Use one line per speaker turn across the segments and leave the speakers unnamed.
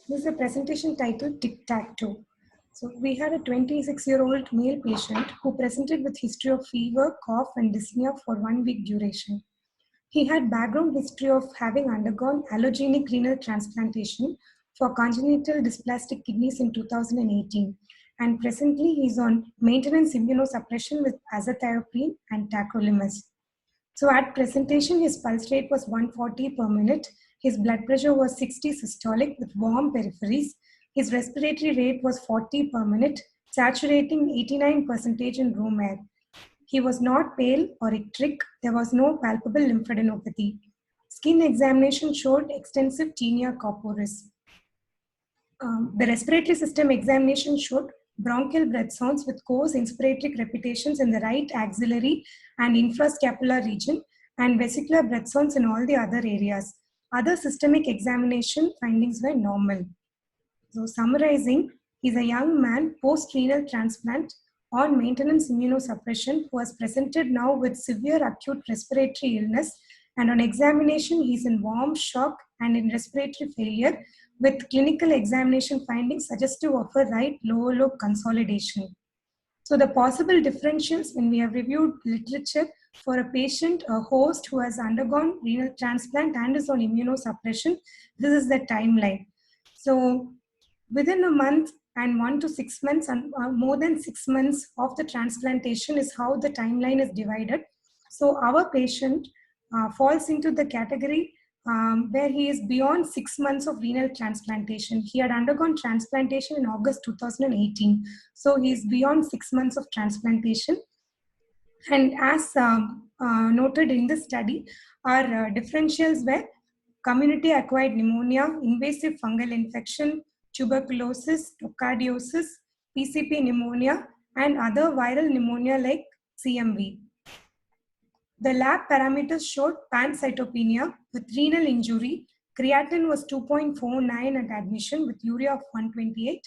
This is a presentation titled Tic-Tac-Toe. So we had a 26-year-old male patient who presented with history of fever, cough, and dyspnea for 1 week duration. He had background history of having undergone allogenic renal transplantation for congenital dysplastic kidneys in 2018, and presently he is on maintenance immunosuppression with azathioprine and tacrolimus. So at presentation, his pulse rate was 140 per minute. His blood pressure was 60 systolic with warm peripheries. His respiratory rate was 40 per minute, saturating 89% in room air. He was not pale or icteric. There was no palpable lymphadenopathy. Skin examination showed extensive tinea corporis. The respiratory system examination showed bronchial breath sounds with coarse inspiratory crepitations in the right axillary and infrascapular region and vesicular breath sounds in all the other areas. Other systemic examination findings were normal. So summarizing, he's a young man post-renal transplant on maintenance immunosuppression who has presented now with severe acute respiratory illness, and on examination he's in warm shock and in respiratory failure with clinical examination findings suggestive of a right lower lobe consolidation. So the possible differentials when we have reviewed literature for a patient, a host who has undergone renal transplant and is on immunosuppression, this is the timeline. So within a month and 1 to 6 months and more than 6 months of the transplantation is how the timeline is divided. So our patient falls into the category where he is beyond 6 months of renal transplantation. He had undergone transplantation in August 2018. So he is beyond 6 months of transplantation. And as noted in this study, our differentials were community acquired pneumonia, invasive fungal infection, tuberculosis, tocardiosis, PCP pneumonia, and other viral pneumonia like CMV. The lab parameters showed pancytopenia with renal injury. Creatinine was 2.49 at admission with urea of 128.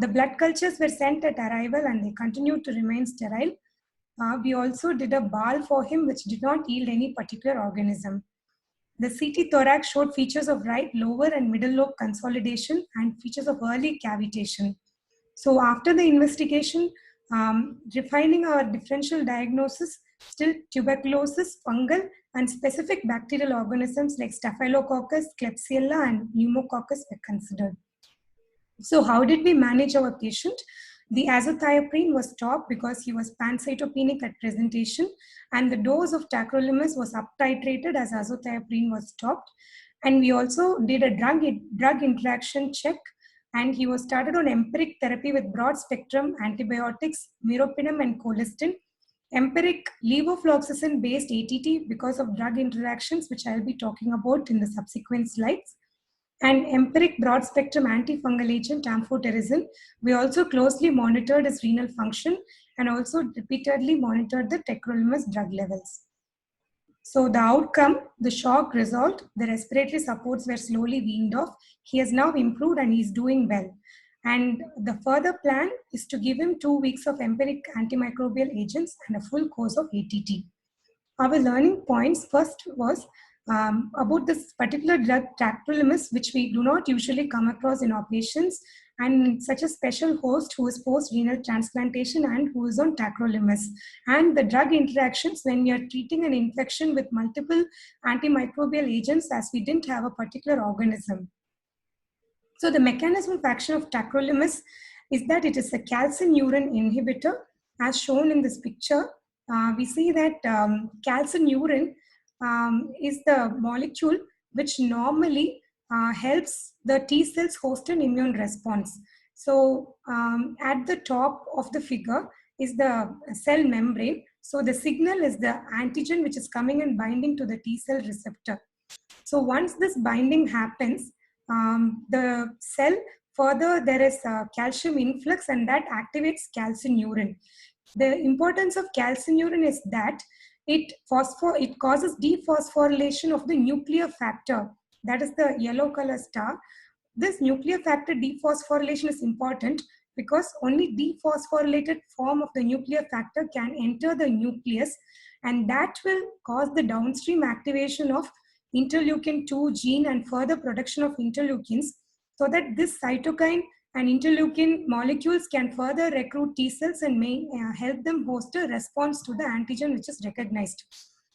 The blood cultures were sent at arrival and they continued to remain sterile. We also did a BAL for him, which did not yield any particular organism. The CT thorax showed features of right lower and middle lobe consolidation and features of early cavitation. So after the investigation, refining our differential diagnosis, still tuberculosis, fungal, and specific bacterial organisms like Staphylococcus, Klebsiella, and Pneumococcus were considered. So how did we manage our patient? The azathioprine was stopped because he was pancytopenic at presentation, and the dose of tacrolimus was up-titrated as azathioprine was stopped. And we also did a drug interaction check, and he was started on empiric therapy with broad-spectrum antibiotics, meropenem and colistin, empiric levofloxacin-based ATT because of drug interactions, which I'll be talking about in the subsequent slides, and empiric broad-spectrum antifungal agent amphotericin. We also closely monitored his renal function and also repeatedly monitored the tacrolimus drug levels. So the outcome, the shock resolved, the respiratory supports were slowly weaned off. He has now improved and he's doing well. And the further plan is to give him 2 weeks of empiric antimicrobial agents and a full course of ATT. Our learning points first was about this particular drug tacrolimus, which we do not usually come across in our patients, and such a special host who is post-renal transplantation and who is on tacrolimus. And the drug interactions when we are treating an infection with multiple antimicrobial agents, as we didn't have a particular organism. So the mechanism of action of tacrolimus is that it is a calcineurin inhibitor. As shown in this picture, we see that calcineurin is the molecule which normally helps the T cells host an immune response. So at the top of the figure is the cell membrane. So the signal is the antigen which is coming and binding to the T cell receptor. So once this binding happens, the cell further there is calcium influx and that activates calcineurin. The importance of calcineurin is that it causes dephosphorylation of the nuclear factor. That is the yellow color star. This nuclear factor dephosphorylation is important because only dephosphorylated form of the nuclear factor can enter the nucleus, and that will cause the downstream activation of interleukin 2 gene and further production of interleukins, so that this cytokine and interleukin molecules can further recruit T cells and may help them host a response to the antigen which is recognized.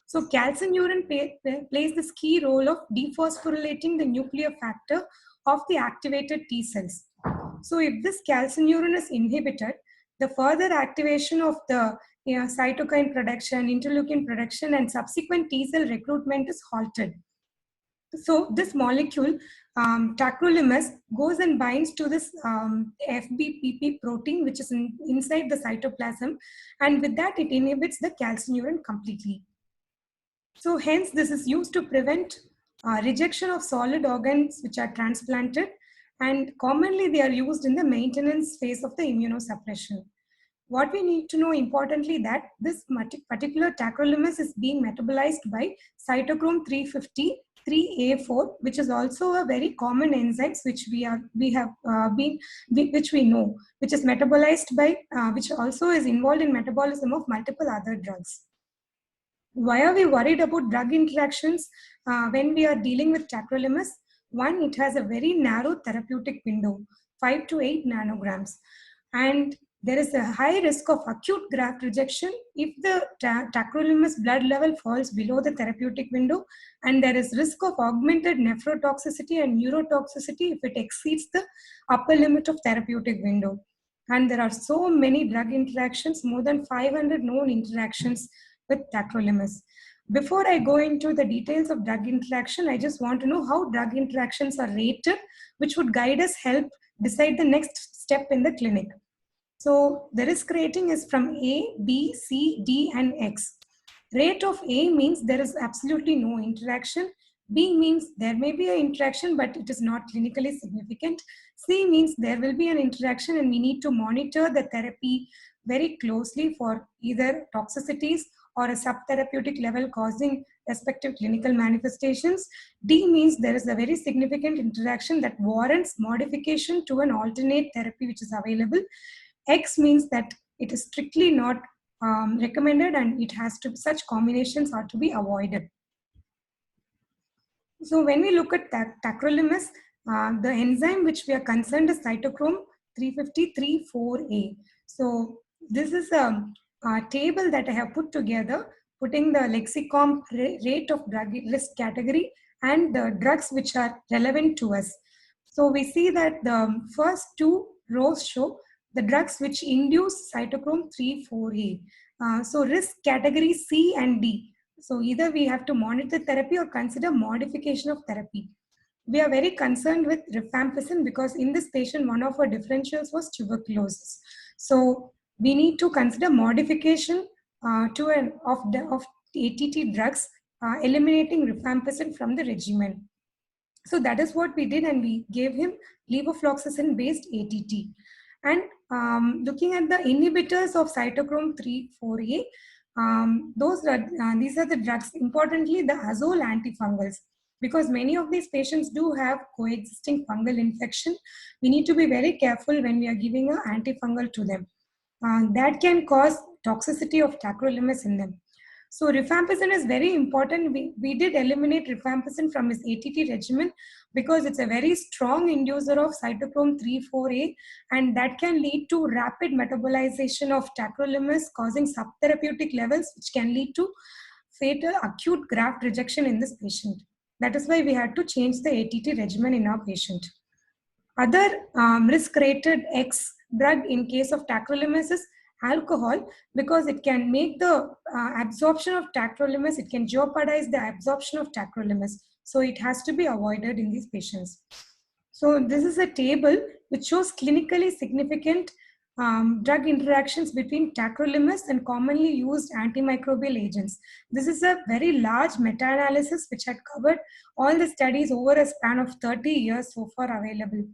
So calcineurin plays this key role of dephosphorylating the nuclear factor of the activated T cells. So if this calcineurin is inhibited, the further activation of the cytokine production, interleukin production, and subsequent T cell recruitment is halted. So this molecule, tacrolimus, goes and binds to this FBPP protein, which is inside the cytoplasm, and with that it inhibits the calcineurin completely. So hence this is used to prevent rejection of solid organs which are transplanted, and commonly they are used in the maintenance phase of the immunosuppression. What we need to know importantly that this particular tacrolimus is being metabolized by cytochrome 350 3A4, which is also a very common enzyme which we know, which is metabolized by, which also is involved in metabolism of multiple other drugs. Why are we worried about drug interactions when we are dealing with tacrolimus? One, it has a very narrow therapeutic window, 5 to 8 nanograms. And there is a high risk of acute graft rejection if the tacrolimus blood level falls below the therapeutic window, and there is risk of augmented nephrotoxicity and neurotoxicity if it exceeds the upper limit of therapeutic window. And there are so many drug interactions, more than 500 known interactions with tacrolimus. Before I go into the details of drug interaction, I just want to know how drug interactions are rated, which would guide us, help decide the next step in the clinic. So the risk rating is from A, B, C, D, and X. Rate of A means there is absolutely no interaction. B means there may be an interaction, but it is not clinically significant. C means there will be an interaction and we need to monitor the therapy very closely for either toxicities or a subtherapeutic level causing respective clinical manifestations. D means there is a very significant interaction that warrants modification to an alternate therapy which is available. X means that it is strictly not recommended and it has to, such combinations are to be avoided. So when we look at tacrolimus, the enzyme which we are concerned is cytochrome 350-3,4A. So this is a table that I have put together, putting the lexicomp rate of drug risk category and the drugs which are relevant to us. So we see that the first two rows show the drugs which induce cytochrome 3,4A. So risk category C and D. So either we have to monitor therapy or consider modification of therapy. We are very concerned with rifampicin because in this patient, one of our differentials was tuberculosis. So we need to consider modification of ATT drugs, eliminating rifampicin from the regimen. So that is what we did, and we gave him levofloxacin-based ATT. And looking at the inhibitors of cytochrome 3,4A, these are the drugs, importantly the azole antifungals, because many of these patients do have coexisting fungal infection. We need to be very careful when we are giving an antifungal to them. That can cause toxicity of tacrolimus in them. So rifampicin is very important. We did eliminate rifampicin from his ATT regimen because it's a very strong inducer of cytochrome 3,4A, and that can lead to rapid metabolization of tacrolimus, causing subtherapeutic levels, which can lead to fatal acute graft rejection in this patient. That is why we had to change the ATT regimen in our patient. Other risk-rated X drug in case of tacrolimus is alcohol, because it can make the absorption of tacrolimus, it can jeopardize the absorption of tacrolimus. So it has to be avoided in these patients. So this is a table which shows clinically significant drug interactions between tacrolimus and commonly used antimicrobial agents. This is a very large meta-analysis which had covered all the studies over a span of 30 years so far available.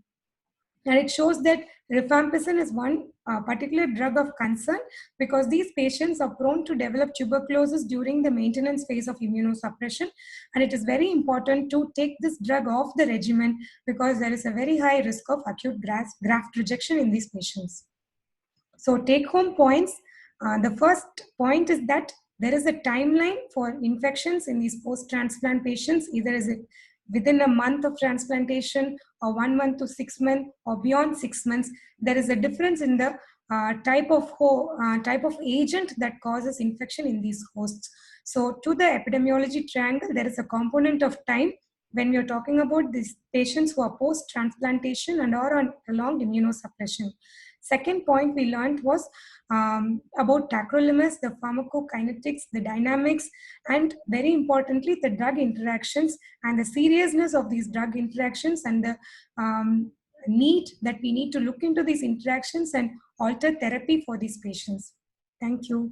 And it shows that rifampicin is one particular drug of concern because these patients are prone to develop tuberculosis during the maintenance phase of immunosuppression. And it is very important to take this drug off the regimen because there is a very high risk of acute graft rejection in these patients. So take home points. The first point is that there is a timeline for infections in these post-transplant patients. Either is it within a month of transplantation or 1 month to 6 months or beyond 6 months, there is a difference in the type of agent that causes infection in these hosts. So to the epidemiology triangle, there is a component of time when we are talking about these patients who are post-transplantation and are on prolonged immunosuppression. Second point we learned was about tacrolimus, the pharmacokinetics, the dynamics, and very importantly, the drug interactions and the seriousness of these drug interactions and the need that we need to look into these interactions and alter therapy for these patients. Thank you.